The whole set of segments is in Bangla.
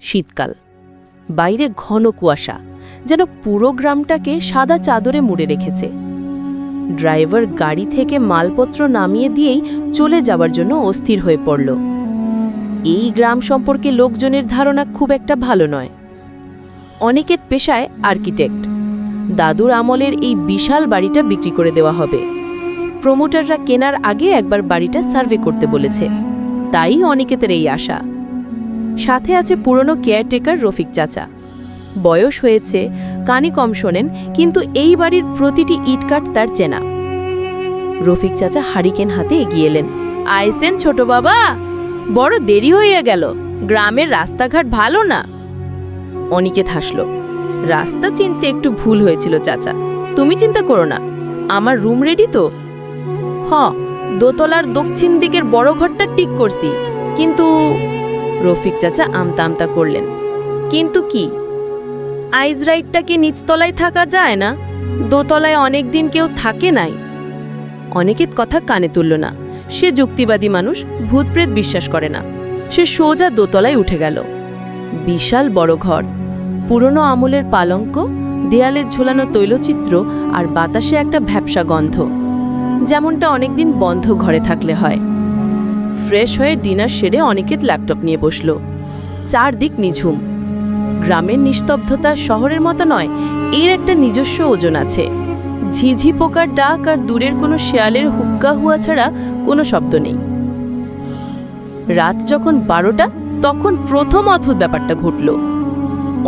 শীতকাল, বাইরে ঘন কুয়াশা, যেন পুরো গ্রামটাকে সাদা চাদরে মুড়ে রেখেছে। ড্রাইভার গাড়ি থেকে মালপত্র নামিয়ে দিয়েই চলে যাওয়ার জন্য অস্থির হয়ে পড়ল। এই গ্রাম সম্পর্কে লোকজনের ধারণা খুব একটা ভালো নয়। অনিকেত পেশায় আর্কিটেক্ট। দাদুর আমলের এই বিশাল বাড়িটা বিক্রি করে দেওয়া হবে। প্রমোটাররা কেনার আগে একবার বাড়িটা সার্ভে করতে বলেছে, তাই অনিকেতের এই আশা। সাথে আছে পুরনো কেয়ারটেকার রফিক চাচা। বয়স হয়েছে, কানে কম শোনেন, কিন্তু এই বাড়ির প্রতিটি ইটকাঠ তার চেনা। রফিক চাচা হারিকেন হাতে এগিয়ে এলেন। আইসেন ছোট বাবা, বড় দেরি হইয়া গেল, গ্রামের রাস্তাঘাট ভালো না। অনিকেত হাসল। রাস্তা চিনতে একটু ভুল হয়েছিল চাচা, তুমি চিন্তা করো না, আমার রুম রেডি তো। দোতলার দক্ষিণ দিকের বড় ঘরটা ঠিক করছি, কিন্তু রফিক চাচা আমতা আমতা করলেন। কিন্তু কি? আইজ রাইটটাকে নিচতলায় থাকা যায় না? দোতলায় অনেক দিন কেউ থাকে নাই। অনিকেত কথা কানে তুলল না। সে যুক্তিবাদী মানুষ, ভূতপ্রেত বিশ্বাস করে না। সে সোজা দোতলায় উঠে গেল। বিশাল বড় ঘর, পুরনো আমলের পালঙ্ক, দেয়ালে ঝোলানো তৈলচিত্র আর বাতাসে একটা ভ্যাপসা গন্ধ, যেমনটা অনেকদিন বন্ধ ঘরে থাকলে হয়। ফ্রেশ হয়ে ডিনার সেরে অনিকেত ল্যাপটপ নিয়ে বসল। চারদিক নিঝুম। গ্রামের নিস্তব্ধতা শহরের মতো নয়, এর একটা নিজস্ব ওজন আছে। ঝিঝি পোকার ডাক আর দূরের কোনো শেয়ালের হুক্কা হুয়া ছাড়া কোনো শব্দ নেই। রাত যখন 12টা, তখন প্রথম অদ্ভুত ব্যাপারটা ঘটল।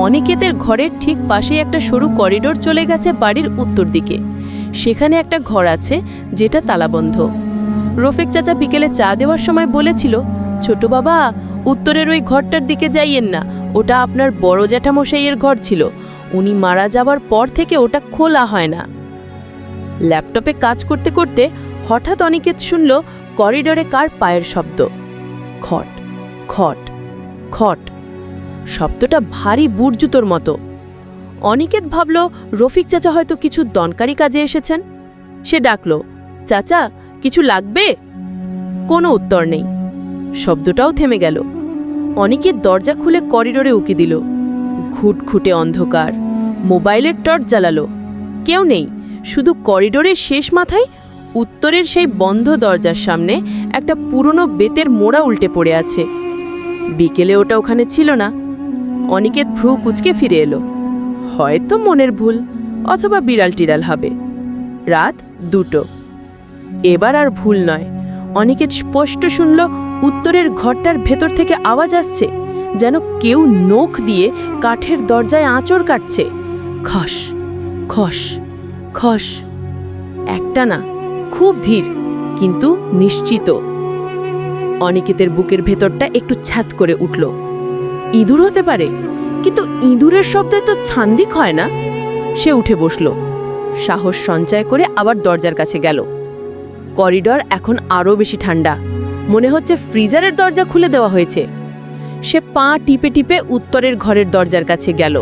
অনিকেতের ঘরের ঠিক পাশেই একটা সরু করিডোর চলে গেছে বাড়ির উত্তর দিকে। সেখানে একটা ঘর আছে যেটা তালাবন্ধ। রফিক চাচা বিকেলে চা দেওয়ার সময় বলেছিল, ছোট বাবা, উত্তরের ওই ঘরটার দিকে যাইয়েন না, ওটা আপনার বড় জ্যাঠামশাইয়ের ঘর ছিল। উনি মারা যাওয়ার পর থেকে ওটা খোলা হয় না। ল্যাপটপে কাজ করতে করতে হঠাৎ অনিকেত শুনল করিডোরে কার পায়ের শব্দ। খট খট খট। শব্দটা ভারী বুটজুতোর মতো। অনিকেত ভাবল রফিক চাচা হয়তো কিছু দনকারি কাজে এসেছেন। সে ডাকল, চাচা, কিছু লাগবে? কোনো উত্তর নেই। শব্দটাও থেমে গেল। অনিকেত দরজা খুলে করিডোরে উকি দিল। ঘুটঘুটে অন্ধকার। মোবাইলের টর্চ জ্বালালো। কেউ নেই, শুধু করিডোরের শেষ মাথায় উত্তরের সেই বন্ধ দরজার সামনে একটা পুরনো বেতের মোড়া উল্টে পড়ে আছে। বিকেলে ওটা ওখানে ছিল না। অনিকেত ভ্রু কুচকে ফিরে এলো। হয়তো মনের ভুল, অথবা বিড়াল টিড়াল হবে। রাত 2টো। এবার আর ভুল নয়। অনিকেত স্পষ্ট শুনল উত্তরের ঘরটার ভেতর থেকে আওয়াজ আসছে, যেন কেউ নখ দিয়ে কাঠের দরজায় আঁচড় কাটছে। খস খস খস। একটা না, খুব ধীর, কিন্তু নিশ্চিত। অনিকেতের বুকের ভেতরটা একটু ছ্যাত করে উঠল। ইঁদুর হতে পারে, কিন্তু ইঁদুরের শব্দে তো ছান্দিক হয় না। সে উঠে বসল। সাহস সঞ্চয় করে আবার দরজার কাছে গেল। করিডর এখন আরও বেশি ঠান্ডা। মনে হচ্ছে ফ্রিজারের দরজা খুলে দেওয়া হয়েছে। সে পা টিপে টিপে উত্তরের ঘরের দরজার কাছে গেল।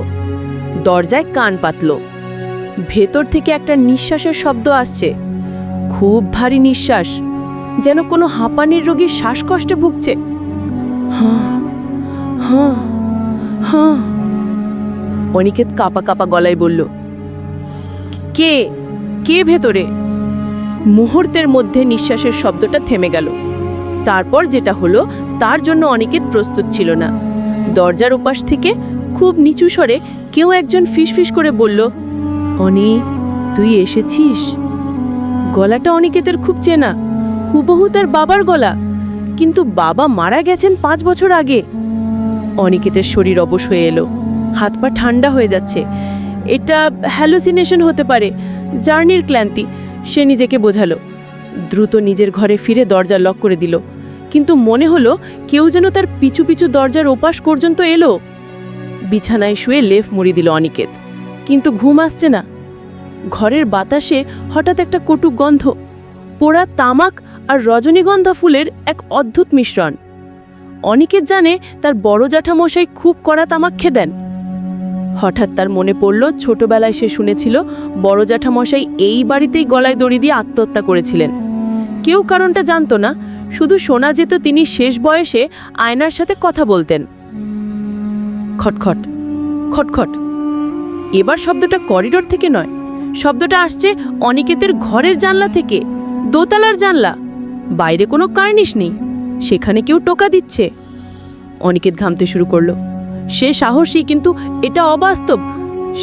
দরজায় কান পাতল। ভেতর থেকে একটা নিঃশ্বাসের শব্দ আসছে, খুব ভারী নিঃশ্বাস, যেন কোনো হাঁপানির রোগীর শ্বাসকষ্টে ভুগছে। হাঁ হাঁ হাঁ। অনিকেত কাঁপা কাঁপা গলায় বলল, কে কে ভেতরে? মুহূর্তের মধ্যে নিঃশ্বাসের শব্দটা থেমে গেল। তারপর যেটা হলো তার জন্য অনিকেত প্রস্তুত ছিল না। দরজার ওপাশ থেকে খুব নিচু স্বরে কেউ একজন ফিসফিস করে বলল, অনি, তুই এসেছিস? গলাটা অনিকেতের খুব চেনা, হুবহু তার বাবার গলা, কিন্তু বাবা মারা গেছেন 5 বছর আগে। অনিকেতের শরীর অবশ হয়ে এলো, হাত পা ঠান্ডা হয়ে যাচ্ছে। এটা হ্যালুসিনেশন হতে পারে, জার্নির ক্লান্তি, সে নিজেকে বোঝালো। দ্রুত নিজের ঘরে ফিরে দরজা লক করে দিল, কিন্তু মনে হলো কেউ যেন তার পিছু পিছু দরজার ওপাশ পর্যন্ত এলো। বিছানায় শুয়ে লেফ মুড়ি দিল অনিকেত, কিন্তু ঘুম আসছে না। ঘরের বাতাসে হঠাৎ একটা কটু গন্ধ, পোড়া তামাক আর রজনীগন্ধা ফুলের এক অদ্ভুত মিশ্রণ। অনিকেত জানে তার বড় জ্যাঠামশাই খুব কড়া তামাক খেদেন। হঠাৎ তার মনে পড়ল ছোটবেলায় সে শুনেছিল বড় জ্যাঠামশাই এই বাড়িতেই গলায় দড়ি দিয়ে আত্মহত্যা করেছিলেন। কেউ কারণটা জানত না, শুধু শোনা যেত তিনি শেষ বয়সে আয়নার সাথে কথা বলতেন। খটখট খটখট। এবার শব্দটা করিডোর থেকে নয়, শব্দটা আসছে অনিকেতের ঘরের জানলা থেকে, দোতলার জানলা। বাইরে কোনো কার্নিশ নেই, সেখানে কেউ টোকা দিচ্ছে। অনিকেত ঘামতে শুরু করলো। সে সাহসী, কিন্তু এটা অবাস্তব।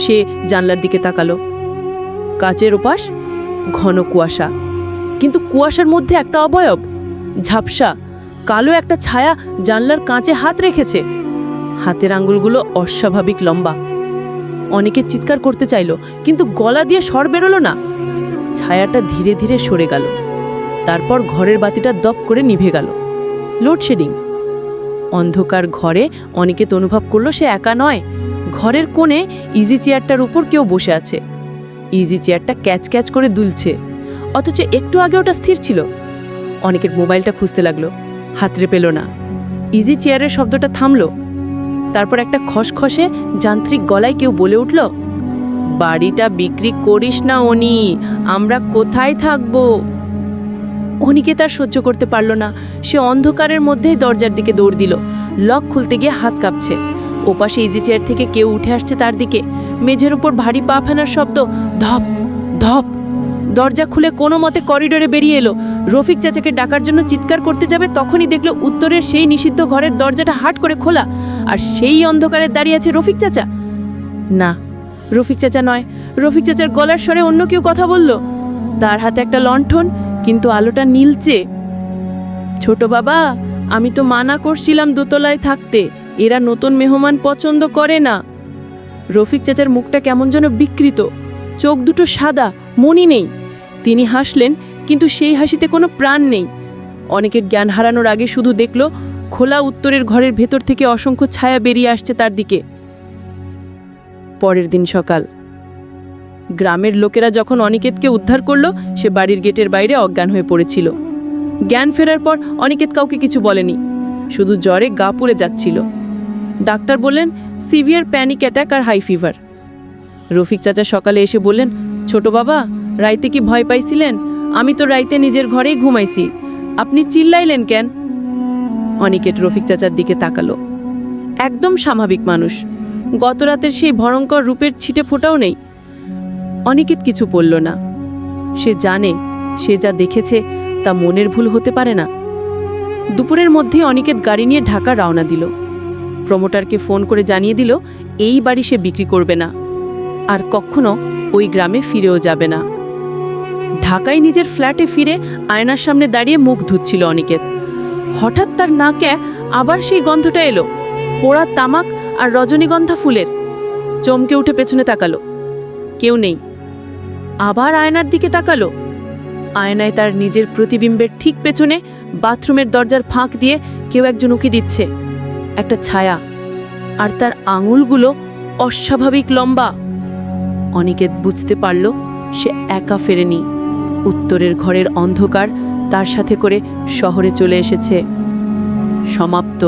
সে জানলার দিকে তাকালো। কাচের ওপাশ ঘন কুয়াশা, কিন্তু কুয়াশার মধ্যে একটা অবয়ব, ঝাপসা কালো একটা ছায়া জানলার কাঁচে হাত রেখেছে। হাতের আঙ্গুলগুলো অস্বাভাবিক লম্বা। অনেকে চিৎকার করতে চাইল, কিন্তু গলা দিয়ে স্বর বেরোলো না। ছায়াটা ধীরে ধীরে সরে গেল। তারপর ঘরের বাতিটা দপ করে নিভে গেল। লোডশেডিং। অন্ধকার ঘরে অনিকেত অনুভব করলো সে একা নয়। ঘরের কোণে ইজি চেয়ারটার উপর কেউ বসে আছে। ইজি চেয়ারটা ক্যাচ ক্যাচ করে দুলছে, অথচ একটু আগে ওটা স্থির ছিল। অনিকের মোবাইলটা খুঁজতে লাগলো, হাতড়ে পেল না। ইজি চেয়ারের শব্দটা থামলো। তারপর একটা খসখসে যান্ত্রিক গলায় কেউ বলে উঠল, বাড়িটা বিক্রি করিস না অনি, আমরা কোথায় থাকবো? অনিকেত আর সহ্য করতে পারল না। সে অন্ধকারের মধ্যেই দরজার দিকে দৌড় দিল। লক খুলতে গিয়ে হাত কাঁপছে। ওপাশে ইজি চেয়ার থেকে কেউ উঠে আসছে তার দিকে। মেঝের উপর ভারী পা ফেনার শব্দ, ধপ ধপ। দরজা খুলে কোনো মতে করিডোরে বেরিয়ে এলো। রফিক চাচাকে ডাকার জন্য চিৎকার করতে যাবে, তখনই দেখলো উত্তরের সেই নিষিদ্ধ ঘরের দরজাটা হাট করে খোলা, আর সেই অন্ধকারে দাঁড়িয়ে আছে রফিক চাচা। না, রফিক চাচা নয়। রফিক চাচার গলার স্বরে অন্য কেউ কথা বলল। তার হাতে একটা লণ্ঠন, কিন্তু আলোটা নীলচে। ছোট বাবা, আমি তো মানা করছিলাম দোতলায় থাকতে, এরা নতুন মেহমান পছন্দ করে না। রফিক চাচার মুখটা কেমন যেন বিকৃত, চোখ দুটো সাদা, মনি নেই। তিনি হাসলেন, কিন্তু সেই হাসিতে কোনো প্রাণ নেই। অনেকের জ্ঞান হারানোর আগে শুধু দেখল খোলা উত্তরের ঘরের ভেতর থেকে অসংখ্য ছায়া বেরিয়ে আসছে তার দিকে। পরের দিন সকাল, গ্রামের লোকেরা যখন অনিকেতকে উদ্ধার করলো, সে বাড়ির গেটের বাইরে অজ্ঞান হয়ে পড়েছিল। জ্ঞান ফেরার পর অনিকেত কাউকে কিছু বলেনি, শুধু জ্বরে গা পুড়ে যাচ্ছিল। ডাক্তার বললেন সিভিয়ার প্যানিক অ্যাটাক আর হাই ফিভার। রফিক চাচা সকালে এসে বললেন, ছোট বাবা, রাইতে কি ভয় পাইছিলেন? আমি তো রাইতে নিজের ঘরেই ঘুমাইছি, আপনি চিল্লাইলেন কেন? অনিকেত রফিক চাচার দিকে তাকালো। একদম স্বাভাবিক মানুষ, গত রাতের সেই ভয়ঙ্কর রূপের ছিটে ফোঁটাও নেই। অনিকেত কিছু বলল না। সে জানে সে যা দেখেছে তা মনের ভুল হতে পারে না। দুপুরের মধ্যে অনিকেত গাড়ি নিয়ে ঢাকা রওনা দিল। প্রমোটারকে ফোন করে জানিয়ে দিল এই বাড়ি সে বিক্রি করবে না, আর কখনো ওই গ্রামে ফিরেও যাবে না। ঢাকায় নিজের ফ্ল্যাটে ফিরে আয়নার সামনে দাঁড়িয়ে মুখ ধুচ্ছিল অনিকেত। হঠাৎ তার নাকে আবার সেই গন্ধটা এলো, পোড়া তামাক আর রজনীগন্ধা ফুলের। চমকে উঠে পেছনে তাকালো, কেউ নেই। আবার আয়নার দিকে তাকালো। আয়নায় তার নিজের প্রতিবিম্বের ঠিক পেছনে বাথরুমের দরজার ফাঁক দিয়ে কেউ একজন উকি দিচ্ছে, একটা ছায়া, আর তার আঙুলগুলো অস্বাভাবিক লম্বা। অনিকেত বুঝতে পারল সে একা ফেরেনি। উত্তরের ঘরের অন্ধকার তার সাথে করে শহরে চলে এসেছে। সমাপ্ত।